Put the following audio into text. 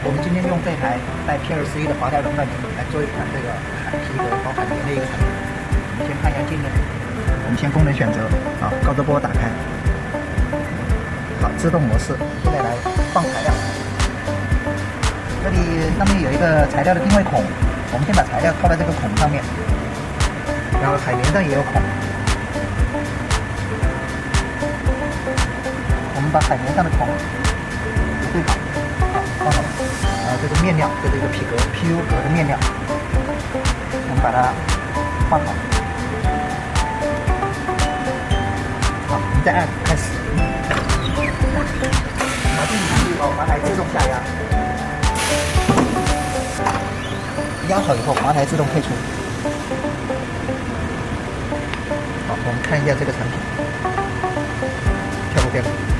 我们今天用这台带 PLC 的滑带熔断机来做一款这个海皮革包海绵的一个产品。我们先看一下界面，我们先功能选择，高周波打开，好，自动模式。现在来放材料，这里上面有一个材料的定位孔，我们先把材料套在这个孔上面，然后海绵上也有孔，我们把海绵上的孔对好，放好。这个面料，这是一个皮革 PU 革的面料，我们把它放好。好，我们再按开始。把这里去滑台自动下压，压好以后，滑台自动退出。好，我们看一下这个产品，漂不漂亮？